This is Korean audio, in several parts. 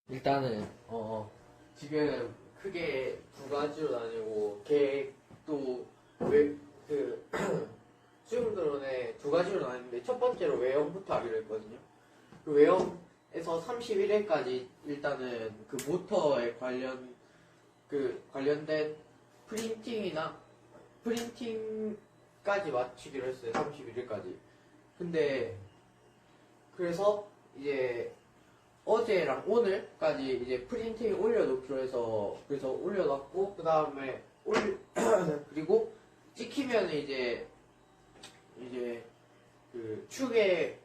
일단은 지금 크게 두 가지로 나뉘고 계획도 수용 드론에 두 가지로 나뉘는데 첫 번째로 외형부터 하기로 했거든요. 그 외형에서 31회까지 일단은 그 모터에 관련된 프린팅까지 마치기로 했어요. 31일까지. 근데 그래서 이제 어제랑 오늘까지 이제 프린팅을 올려놓기로 해서 그래서 올려놨고 그 다음에 그리고 찍히면 이제 그 축에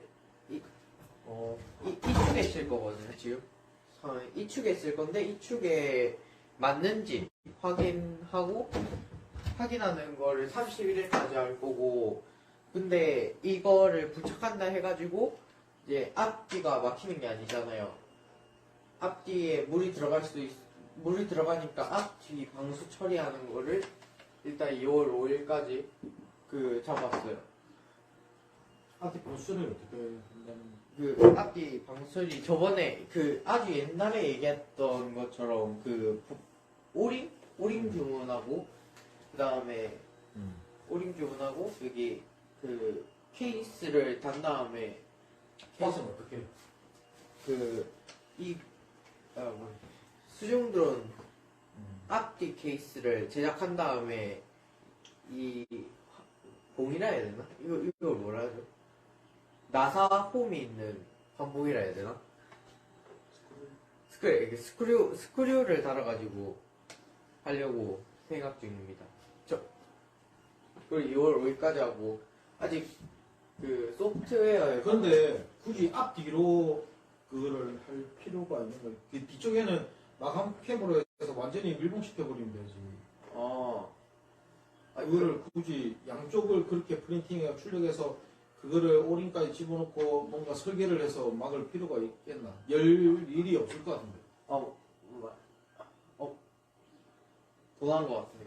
이 축에 쓸 거거든요. 지금 이 축에 쓸 건데 이 축에 맞는지 확인하는 거를 31일까지 할 거고, 근데 이거를 부착한다 해가지고 이제 앞뒤가 막히는 게 아니잖아요. 앞뒤에 물이 들어가니까 앞뒤 방수 처리하는 거를 일단 2월 5일까지 잡았어요. 앞뒤 방수를 어떻게 한다는? 그 앞뒤 방수리 저번에 아주 옛날에 얘기했던 것처럼 오링 주문하고 그 다음에 오링 주문하고 여기 케이스를 단 다음에 케이스는 어떻게? 수중 드론 앞뒤 케이스를 제작한 다음에 이 봉이라 해야 되나? 이걸 뭐라 하죠? 나사 홈이 있는 환봉이라 해야 되나? 스크류를 달아가지고 하려고 생각 중입니다. 그리고 2월 5일까지 하고 아직 소프트웨어에 그런데 굳이 앞뒤로 그거를 할 필요가 있는 거예요. 뒤쪽에는 마감 캡으로 해서 완전히 밀봉시켜버리면 되지. 그거를 굳이 양쪽을 그렇게 프린팅해 출력해서 그거를 오링까지 집어넣고 뭔가 설계를 해서 막을 필요가 있겠나? 열 일이 없을 것 같은데. 도난 것 같은데.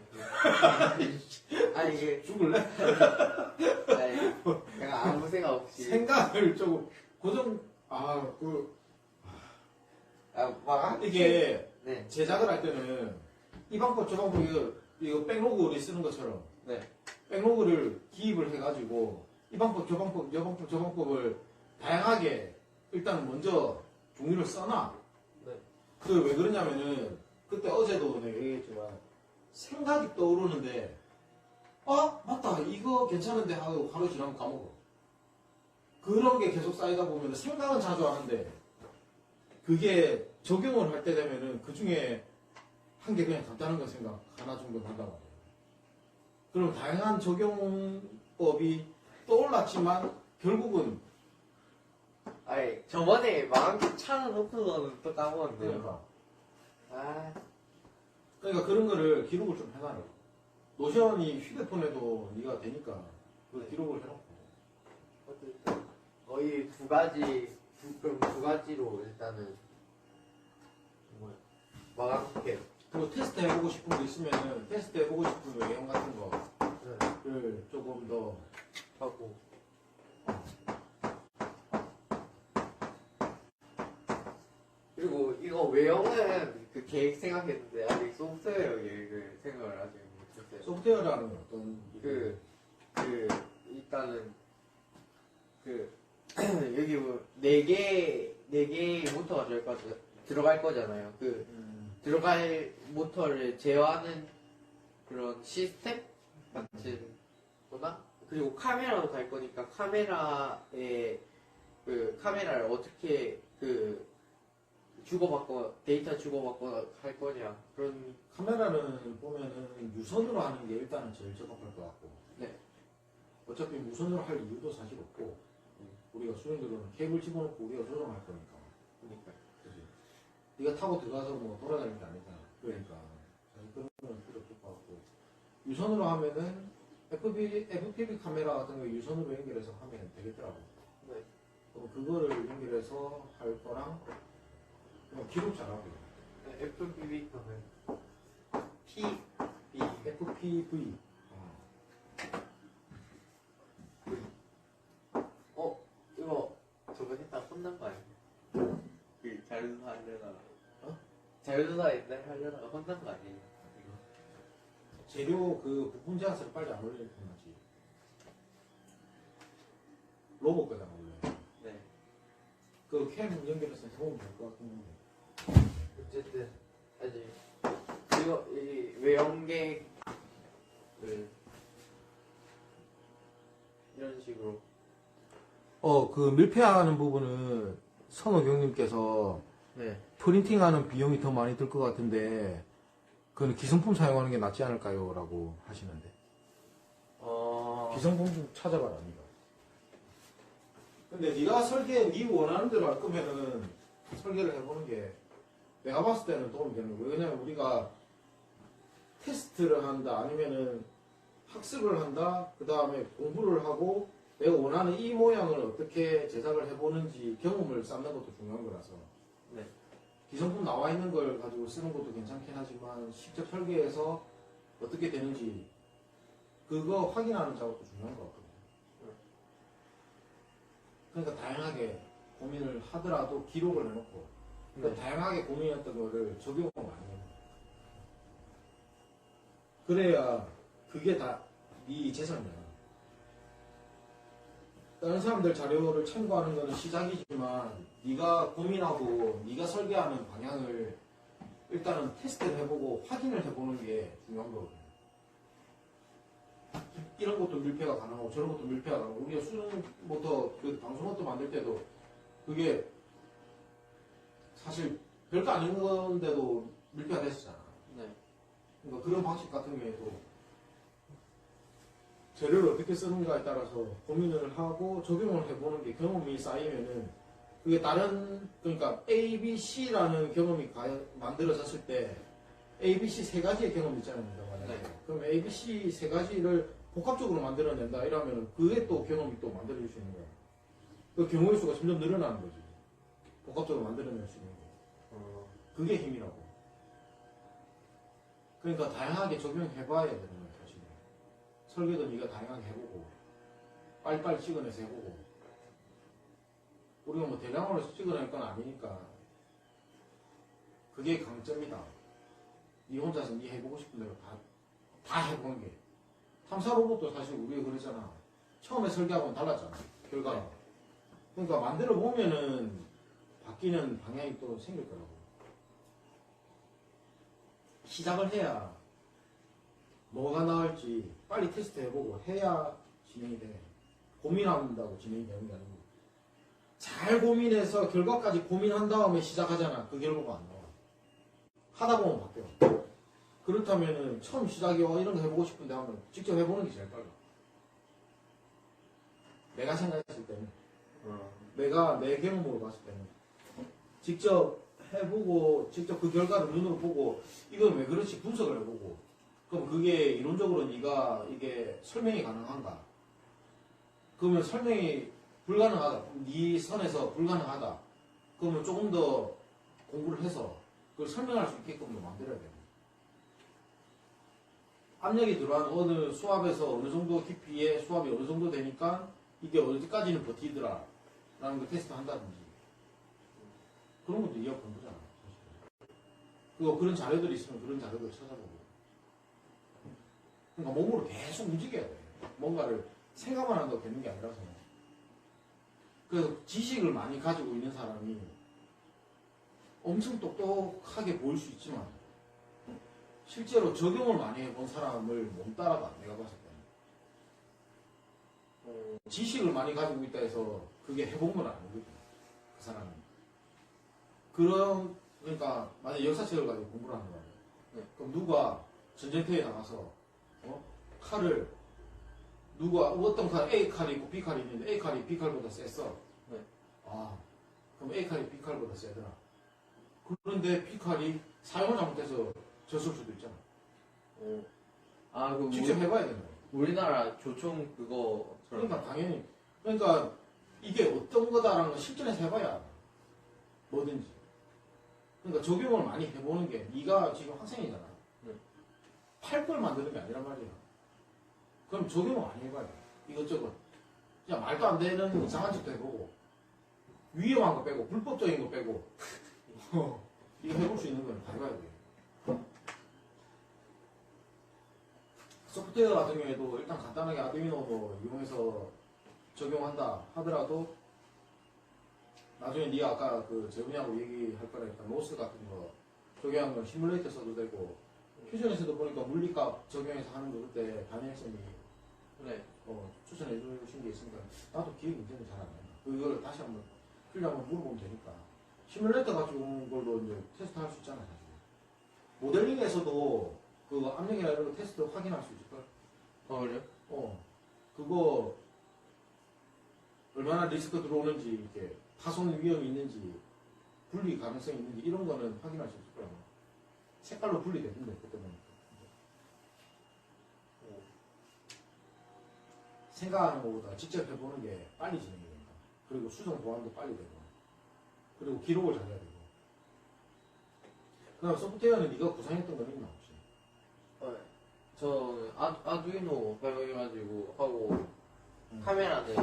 아니 이게 죽을래? 아니 내가 아무 생각 없이 생각을 조금 이게 네. 제작을 할 때는 이 방법 저 방법 이거 백로그 우리 쓰는 것처럼 네. 백로그를 기입을 해가지고 이 방법 저 방법 저 방법을 다양하게 일단 먼저 종류를 써놔. 네. 그 왜 그러냐면은 그때 어제도 내가 얘기했지만 생각이 떠오르는데 맞다 이거 괜찮은데 하고 하루 지나면 까먹어. 그런 게 계속 쌓이다 보면 생각은 자주 하는데 그게 적용을 할 때 되면은 그 중에 한 개 그냥 간단한 거 생각 하나 정도 한단 말이에요. 그럼 다양한 적용법이 떠올랐지만 결국은 아니 저번에 마감기 차는 놓고서는 또 까먹었네요. 그러니까 그런 거를 기록을 좀 해놔라. 노션이 휴대폰에도 네가 되니까 그 기록을 해놓고. 거의 두 가지로 일단은 마감캡. 그리고 테스트 해보고 싶은 거 있으면은 테스트 해보고 싶은 외형 같은 거를 조금 더 하고. 그리고 이거 외형은 계획 생각했는데 아직 소프트웨어 계획을 생각을 아직 못했어요. 소프트웨어라는 어떤 일단은 여기 네 개 모터가 들어갈 거잖아요. 들어갈 모터를 제어하는 그런 시스템 같은 거나 그리고 카메라도 갈 거니까 카메라를 어떻게 데이터 주고받거나 할 거냐 그런. 카메라는 보면은 유선으로 하는 게 일단은 제일 적합할 것 같고. 네. 어차피 무선으로 할 이유도 사실 없고 우리가 수영들은 케이블 집어넣고 우리가 조정할 거니까. 그러니까. 그치? 네가 타고 들어가서 뭐 돌아다니는 게 아니잖아. 그러니까 사실 그런 건 필요 없을 것 같고 유선으로 하면은 FPV 카메라 같은 거 유선으로 연결해서 하면 되겠더라고. 네. 그럼 그거를 연결해서 할 거랑 그냥 기록 잘하고. FPV 카메라. V. 이거 저거 했다 혼난 거 아니야? 그 자료조사 하려다가 자료조사 옛날에 하려다가 혼난 거 아니에요? 이거 재료 그 부품 제약서를 빨리 안 올리는 편이지. 로봇 거잖아 원래. 네. 그 캠 연결해서 해보면 될 것 같긴 한데. 어쨌든 아직 이거 이 외연객을 이런 식으로 그 밀폐하는 부분은 선호경님께서 네. 프린팅하는 비용이 더 많이 들 것 같은데 그건 기성품 사용하는 게 낫지 않을까요? 라고 하시는데 기성품 좀 찾아봐라 니가. 근데 네가 설계 네 원하는 대로 할 거면은 설계를 해보는 게 내가 봤을 때는 도움이 되는 거예요. 왜냐면 우리가 테스트를 한다 아니면은 학습을 한다 그 다음에 공부를 하고 내가 원하는 이 모양을 어떻게 제작을 해보는지 경험을 쌓는 것도 중요한 거라서 네. 기성품 나와 있는 걸 가지고 쓰는 것도 괜찮긴 하지만 직접 설계해서 어떻게 되는지 그거 확인하는 작업도 중요한 것 같거든요. 그러니까 다양하게 고민을 하더라도 기록을 해놓고 그러니까 다양하게 고민했던 거를 적용을 많이 해요. 그래야 그게 다 네 재산이야. 다른 사람들 자료를 참고하는 거는 시작이지만 네가 고민하고 네가 설계하는 방향을 일단은 테스트를 해보고 확인을 해보는 게 중요한 거거든요. 이런 것도 밀폐가 가능하고 저런 것도 밀폐가 가능하고 우리가 수능부터 그 방송모터 만들 때도 그게 사실 별거 아닌 건데도 밀폐가 됐었잖아. 네. 그러니까 그런 방식 같은 경우에도 재료를 어떻게 쓰는가에 따라서 고민을 하고 적용을 해보는 게 경험이 쌓이면은 그게 다른 그러니까 A, B, C라는 경험이 만들어졌을 때 A, B, C 세 가지의 경험이 있잖아요. 네. 그럼 A, B, C 세 가지를 복합적으로 만들어낸다 이러면은 그게 또 경험이 또 만들어질 수 있는 거야. 그 경우의 수가 점점 늘어나는 거지. 복합적으로 만들어낼 수 있는 거. 그게 힘이라고. 그러니까 다양하게 적용해봐야 되는 거야. 설계도 네가 다양하게 해보고 빨리빨리 찍어내서 해보고 우리가 뭐 대량으로 찍어낼 건 아니니까 그게 강점이다. 네 혼자서 네 해보고 싶은 대로 다 해보는 게 탐사 로봇도 사실 우리가 그러잖아. 처음에 설계하고는 달랐잖아. 결과가. 그러니까 만들어 보면은 바뀌는 방향이 또 생길 거라고. 시작을 해야 뭐가 나올지 빨리 테스트 해보고 해야 진행이 돼. 고민한다고 진행이 되는 게 아니고 잘 고민해서 결과까지 고민한 다음에 시작하잖아. 그 결과가 안 나와. 하다 보면 바뀌어. 그렇다면은 처음 시작이 이런 거 해보고 싶은데 하면 직접 해보는 게 제일 빨라. 내가 생각했을 때는 내가 내 경험으로 봤을 때는 직접 해보고 직접 그 결과를 눈으로 보고 이건 왜 그렇지 분석을 해보고 그럼 그게 이론적으로 네가 이게 설명이 가능한가? 그러면 설명이 불가능하다. 네 선에서 불가능하다. 그러면 조금 더 공부를 해서 그걸 설명할 수 있게끔 만들어야 돼. 압력이 들어간 어느 수압에서 어느 정도 깊이에 수압이 어느 정도 되니까 이게 어디까지는 버티더라. 라는 걸 테스트 한다든지. 그런 것도 이해가 공부잖아. 그런 자료들이 있으면 그런 자료들을 찾아보고. 그러니까 몸으로 계속 움직여야 돼. 뭔가를 생각만 한다고 되는 게 아니라서. 그래서 지식을 많이 가지고 있는 사람이 엄청 똑똑하게 보일 수 있지만 실제로 적용을 많이 해본 사람을 못 따라가. 내가 봤을 때는. 지식을 많이 가지고 있다 해서 그게 해본 건 아니거든. 그 사람은. 그러니까 만약 역사책을 가지고 공부를 하는 거야. 그럼 누가 전쟁터에 나가서 칼을 누가 어떤 칼 A 칼이 있고 B 칼이 있는데 A 칼이 B 칼보다 셌어. 그럼 A 칼이 B 칼보다 세더라. 그런데 B 칼이 사용을 잘못해서 졌을 수도 있잖아. 그럼 직접 해봐야 되는 거야. 우리나라 조총 그거 그러니까 당연히 그러니까 이게 어떤 거다라는 걸 실전에서 해봐야 알아. 뭐든지. 그러니까 적용을 많이 해보는 게 네가 지금 학생이잖아. 할 걸 만드는 게 아니란 말이야. 그럼 적용을 안 해봐요. 이것저것. 그냥 말도 안 되는 이상한 짓도 해보고, 위험한 거 빼고, 불법적인 거 빼고, 이거 해볼 수 있는 건 다 해봐야 돼. 소프트웨어 같은 경우에도 일단 간단하게 아두이노도 이용해서 적용한다 하더라도 나중에 네가 아까 그 재훈이하고 얘기할 거니까 로스 같은 거 적용한 건 시뮬레이터 써도 되고 퓨전에서도 보니까 물리값 적용해서 하는 거 그때 담임쌤이 네. 추천해 주신 게 있으니까 나도 기억 문제는 잘 안 나요. 그걸 다시 한번 필요 한번 물어보면 되니까 시뮬레이터 가지고 온 걸로 이제 테스트 할 수 있잖아 사실. 모델링에서도 그 압력이나 이런 거 테스트 확인할 수 있을걸? 그래요? 그거 얼마나 리스크 들어오는지 이렇게 파손 위험이 있는지 분리 가능성이 있는지 이런 거는 확인할 수 있을 거야. 색깔로 분리되는데 그때는 생각하는 것보다 직접 해보는 게 빨리 진행이 된다. 그리고 수정 보완도 빨리 되고 그리고 기록을 잘 해야 되고. 그다음 소프트웨어는 네가 구상했던 건 있나 혹시? 저는 아두이노 사용해가지고 하고 카메라는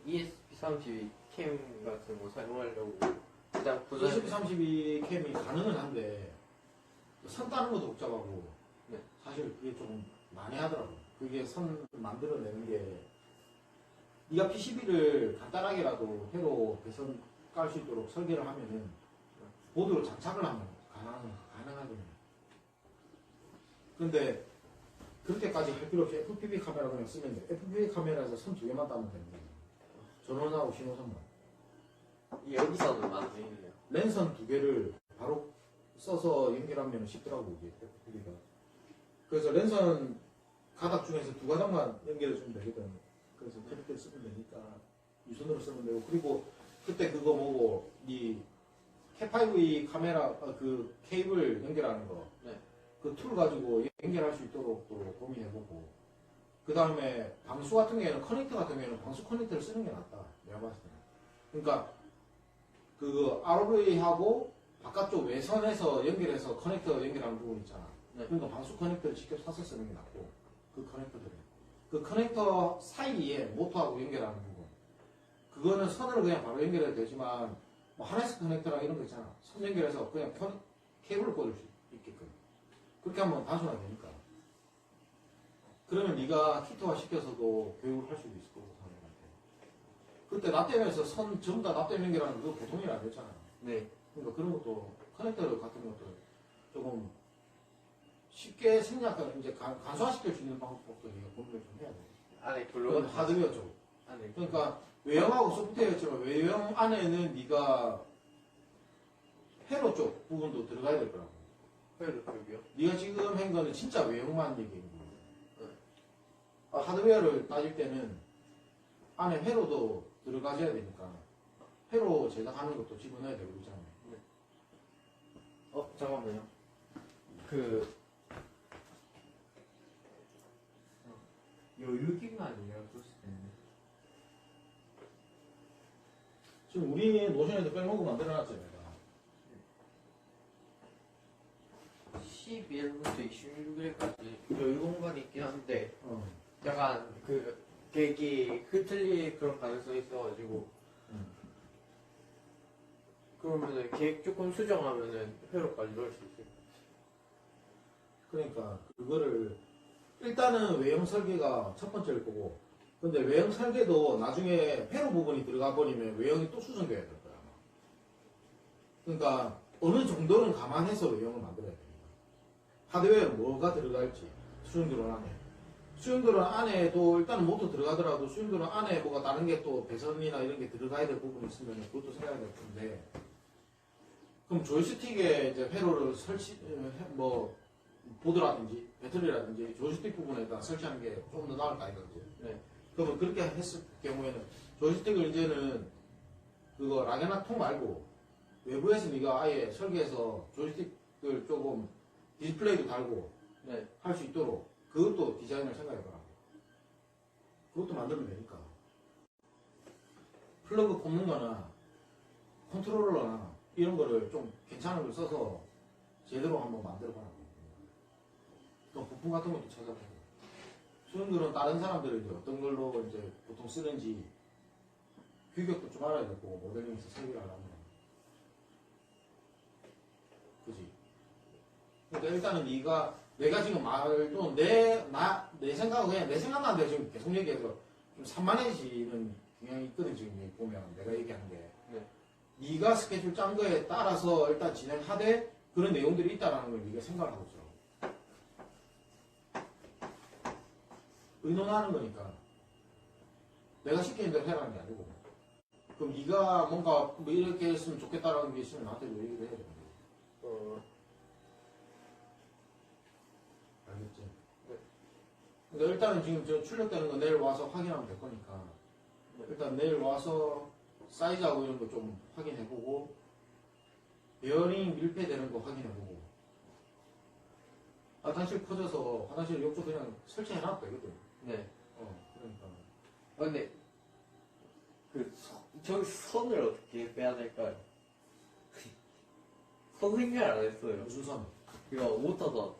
ESP32 캠 같은 거 사용하려고 일단 구상 2032 캠이 가능은 한데 선 따는 것도 복잡하고 네. 사실 그게 좀 많이 하더라고. 그게 선 만들어내는 게 네가 PCB를 간단하게라도 회로 배선 깔 수 있도록 설계를 하면은 보드로 장착을 하면 가능하거든요. 근데 그렇게까지 할 필요 없이 FPV 카메라 그냥 쓰면 돼. FPV 카메라에서 선 2개만 따면 되는 거예요. 전원하고 신호선만. 여기서는 많네요. 랜선 2개를 바로 써서 연결하면 쉽더라고 이게 FPV가. 그래서 랜선 가닥 중에서 2가닥만 연결해주면 되거든. 그래서 그렇게 쓰면 되니까 유선으로 쓰면 되고. 그리고 그때 그거 뭐고 이 K5E 카메라 그 케이블 연결하는 거. 네. 그 툴 가지고 연결할 수 있도록 또 고민해보고. 그 다음에 방수 같은 경우에는 커넥터 같은 경우에는 방수 커넥터를 쓰는 게 낫다. 내가 봤을 때는. 그러니까 그 ROV하고 바깥쪽 외선에서 연결해서 커넥터 연결하는 부분 있잖아. 네. 그러니까 방수 커넥터를 직접 사서 쓰는 게 낫고 그 커넥터들은 그 커넥터 사이에 모터하고 연결하는 부분 그거는 선으로 그냥 바로 연결해도 되지만 뭐 하네스 커넥터랑 이런 거 있잖아. 선 연결해서 그냥 케이블을 꽂을 수 있게끔 그렇게 하면 단순하되니까. 그러면 네가 키트화 시켜서도 교육을 할 수도 있을 거고 사람한테. 그때 납땜에서 선 전부 다 납땜 연결하는 거 보통 일 아니었잖아. 네. 그러니까 그런 것도 커넥터 같은 것도 조금 쉽게 생략 이제 간소화시킬 수 있는 방법도 네가 고민을 좀 해야 돼. 안에 그건 글로가 하드웨어 쪽. 안에 그러니까 외형하고 소프트웨어였지만 외형 안에는 네가 회로 쪽 부분도 들어가야 될 거라고. 회로 쪽이요? 네가 지금 한 거는 진짜 외형만 얘기한 거야. 하드웨어를 따질 때는 안에 회로도 들어가줘야 되니까 회로 제작하는 것도 집어넣어야 되고 그러잖아요. 잠깐만요. 그 여유기만이에요, 그랬을 때는. 지금 우리 노션에도 백로그 만들어놨잖아요. 내가. 11일부터 26일까지 여유 공간이 있긴 한데 어. 약간 그 계획이 흐틀릴 그런 가능성이 있어가지고 그러면은 계획 조금 수정하면은 회로까지 넣을 수 있어요. 그러니까 그거를 일단은 외형 설계가 첫 번째일 거고 근데 외형 설계도 나중에 회로 부분이 들어가 버리면 외형이 또 수정돼야 될 거야. 아마. 그러니까 어느 정도는 감안해서 외형을 만들어야 됩니다. 하드웨어에 뭐가 들어갈지 수용드론 안에 수용드론 안에도 일단은 모터 들어가더라도 수용드론 안에 뭐가 다른 게 또 배선이나 이런 게 들어가야 될 부분이 있으면 그것도 생각해야 될 텐데 그럼 조이스틱에 이제 회로를 뭐 보드라든지 배터리라든지 조이스틱 부분에다 설치하는 게 좀 더 나을까 이거지. 네. 그러면 그렇게 했을 경우에는 조이스틱을 이제는 그거 락에나 통 말고 외부에서 네가 아예 설계해서 조이스틱을 조금 디스플레이도 달고 네. 할 수 있도록 그것도 디자인을 생각해보라고. 그것도 만들면 되니까. 플러그 꼽는 거나 컨트롤러나 이런 거를 좀 괜찮은 걸 써서 제대로 한번 만들어보라고. 부품 같은 것도 찾아보고 수능들은 다른 사람들이 이제 어떤 걸로 이제 보통 쓰는지 규격도 좀 알아야 되고 모델링에서 설계를 하려면 그지? 그러니까 일단은 내가 지금 말도 내 생각은 그냥 내 생각만 내가 지금 계속 얘기해서 좀 산만해지는 경향이 있거든 지금 보면 내가 얘기하는 게 네. 네가 스케줄 짠 거에 따라서 일단 진행하되 그런 내용들이 있다라는 걸 네가 생각을 하고 있어. 의논하는 거니까 내가 시키는 대로 해라는 게 아니고 그럼 네가 뭔가 뭐 이렇게 했으면 좋겠다라는 게 있으면 나한테 왜 얘기를 해야 되는 거야. 알겠지? 네. 그러니까 일단은 지금 저 출력되는 거 내일 와서 확인하면 될 거니까 네. 일단 내일 와서 사이즈하고 이런 거 좀 확인해보고 베어링 밀폐되는 거 확인해보고 화장실 퍼져서 화장실 욕조 그냥 설치해놔도 되거든. 네. 그러니까 근데 저기 선을 어떻게 빼야 될까요? 선 생각 안 했어요. 무슨 선? 이거 모터선.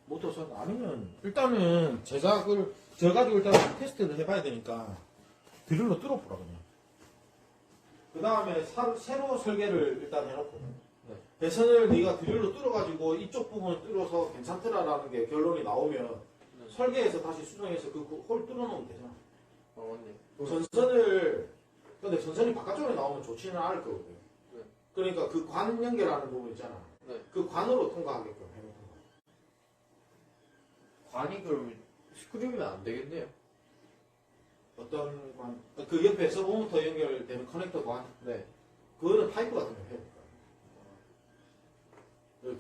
모터선 아니면 일단은 제작을 저 가지고 일단 테스트를 해봐야 되니까 드릴로 뚫어보라 그냥. 그 다음에 새로 설계를 일단 해놓고 네. 배선을 네가 드릴로 뚫어가지고 이쪽 부분을 뚫어서 괜찮더라라는 게 결론이 나오면 네. 설계해서 다시 수정해서 그 홀 뚫어놓으면 되잖아. 맞네. 전선을 근데 전선이 바깥쪽으로 나오면 좋지는 않을 거거든. 네. 그러니까 그 관 연결하는 부분 있잖아. 네. 그 관으로 통과하게끔 해놓는 거야. 관이 그러면 스크류면 안 되겠네요. 어떤 관? 그 옆에 서버모터 연결되는 커넥터 관? 네. 그거는 파이프 같은 거 해야 될까?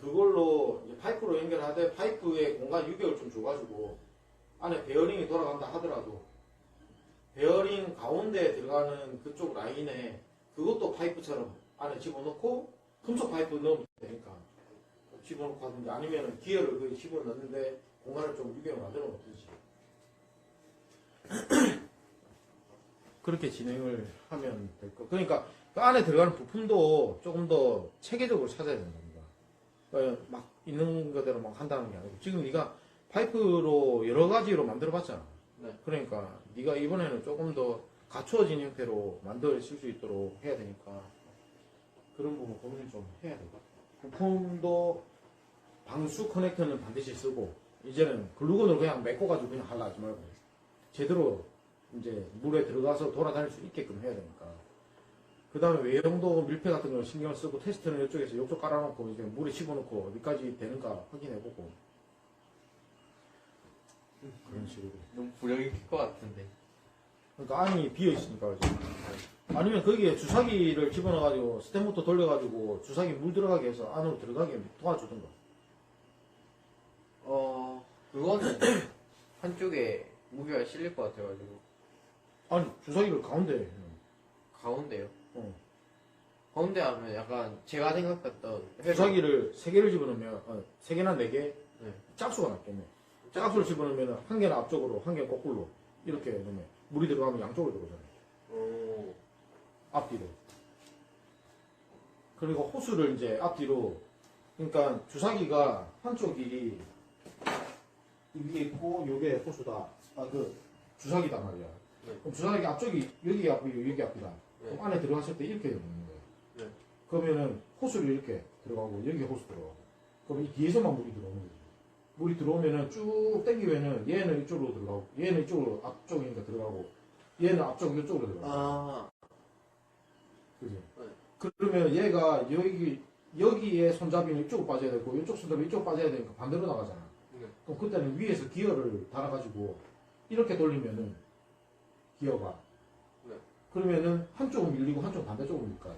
그걸로 이제 파이프로 연결하되 파이프에 공간 유격을 좀 줘가지고 안에 베어링이 돌아간다 하더라도 베어링 가운데 들어가는 그쪽 라인에 그것도 파이프처럼 안에 집어넣고 금속 파이프 넣으면 되니까 집어넣고 하든지 아니면 기어를 거기 집어넣는데 공간을 좀 유격을 만들어 놓든지 그렇게 진행을 하면 될 거. 그러니까 그 안에 들어가는 부품도 조금 더 체계적으로 찾아야 된답니다. 그러니까 막 있는 거대로 막 한다는 게 아니고 지금 네가 파이프로 여러 가지로 만들어 봤잖아. 네. 그러니까 네가 이번에는 조금 더 갖추어진 형태로 만들어 쓸 수 있도록 해야 되니까 그런 부분 고민을 좀 해야 될 것 같아. 부품도 방수 커넥터는 반드시 쓰고 이제는 글루건으로 그냥 메꿔가지고 그냥 하려 하지 말고 제대로 이제 물에 들어가서 돌아다닐 수 있게끔 해야 되니까. 그 다음에 외형도 밀폐 같은 거 신경을 쓰고 테스트는 이쪽에서 이쪽 깔아놓고 이제 물에 집어넣고 어디까지 되는가 확인해보고 그런 식으로. 너무 불량이 클 것 같은데. 그러니까 안이 비어있으니까 그렇지. 아니면 거기에 주사기를 집어넣어가지고 스텝모터 돌려가지고 주사기 물 들어가게 해서 안으로 들어가게 도와주던가. 그거는 한쪽에 무게가 실릴 것 같아가지고. 아니 주사기를 가운데 가운데요? 어. 가운데 하면 약간 제가 생각했던 주사기를 3개를 집어넣으면 3개나 4개 네. 짝수가 낫겠네. 짝수를 집어넣으면 한 개는 앞쪽으로 한 개는 거꾸로 이렇게 넣으면 물이 들어가면 양쪽으로 들어오잖아요. 오. 앞뒤로. 그리고 호수를 이제 앞뒤로 그러니까 주사기가 한쪽이 이 위에 있고 요게 호수다. 그 주사기단 말이야. 네. 그럼 주사기 앞쪽이 여기 앞이고 여기 앞이다. 네. 그럼 안에 들어갔을 때 이렇게 넣는 거예요. 네. 그러면은 호수를 이렇게 들어가고 여기 호수 들어가고 그럼 이 뒤에서만 물이 들어오는 거지. 물이 들어오면은 쭉 당기면은 얘는 이쪽으로 들어가고 얘는 이쪽으로 앞쪽이니까 들어가고 얘는 앞쪽 이쪽으로 들어가고. 아. 그지? 네. 그러면 얘가 여기에 손잡이는 이쪽으로 빠져야 되고 이쪽 손잡이 이쪽 빠져야 되니까 반대로 나가잖아. 네. 그럼 그때는 위에서 기어를 달아가지고 이렇게 돌리면은 기어가 네. 그러면은 한쪽은 밀리고 한쪽은 반대쪽으로 밀까요?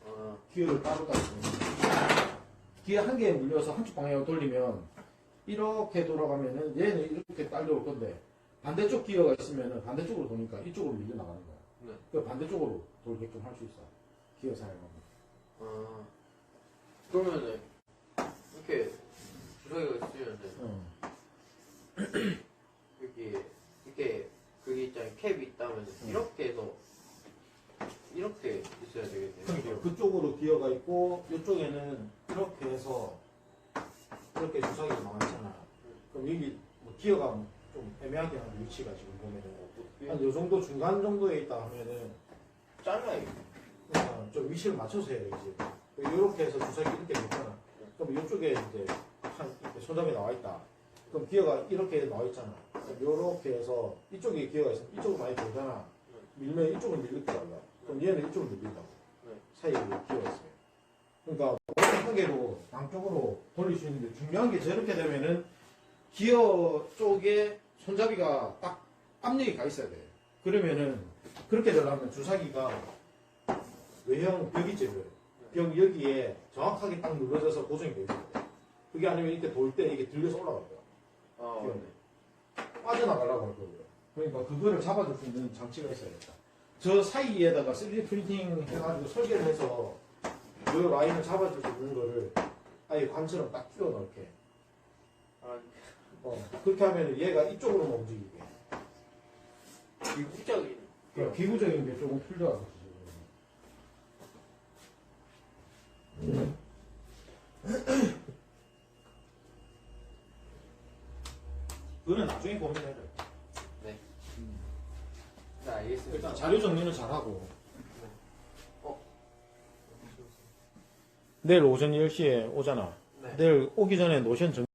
아. 기어를 따로 기어 한 개에 물려서 한쪽 방향으로 돌리면 이렇게 돌아가면은 얘는 이렇게 딸려올 건데 반대쪽 기어가 있으면은 반대쪽으로 도니까 이쪽으로 밀려 나가는 거야. 네. 그 반대쪽으로 돌게끔 할 수 있어. 기어 사용하면. 아. 그러면은 이렇게 주사기가 있으면은 이렇게 그게 있잖아요. 캡이 있다면 이렇게 해서 이렇게 있어야 되겠네요. 그러니까 그쪽으로 기어가 있고 이쪽에는 이렇게 해서 이렇게 주사기가 나와 있잖아. 그럼 여기 뭐 기어가 좀 애매하게 하는 위치가 지금 보면은 한 요 정도 중간 정도에 있다 하면은 잘라요. 그러니까 좀 위치를 맞춰서 해야지. 이렇게 해서 주사기 이렇게 놓잖아. 그럼 이쪽에 이제 한 이렇게 손잡이 나와 있다. 그럼 기어가 이렇게 나와 있잖아. 이렇게 해서 이쪽에 기어가 있으면 이쪽을 많이 돌잖아. 밀면 이쪽을 밀릴 거야. 그럼 얘는 이쪽을 밀린다고. 사이에 기어가 있어요. 그러니까 한 개로 양쪽으로 돌릴 수 있는데 중요한 게 저렇게 되면은 기어 쪽에 손잡이가 딱 압력이 가 있어야 돼. 그러면은 그렇게 되려면 주사기가 외형 벽이 있죠. 벽 여기에 정확하게 딱 눌러져서 고정이 되어 있어야 돼. 그게 아니면 이렇게 돌 때 이게 들려서 올라갈 거야. 기어는. 빠져나가려고 할 거고요. 그러니까 그거를 잡아줄 수 있는 장치가 있어야겠다. 저 사이에다가 3D 프린팅 해가지고 설계를 해서 이 라인을 잡아줄 수 있는 거를 아예 관처럼 딱 끼워 넣게. 그렇게 하면 얘가 이쪽으로만 움직이게. 기구적인. 그러니까 기구적인 게 조금 풀려가지고. 그거는 나중에 고민해야 돼. 네. 네, 알겠습니다. 일단 자료 정리는 잘하고. 내일 오전 10시에 오잖아. 네. 내일 오기 전에 노션 정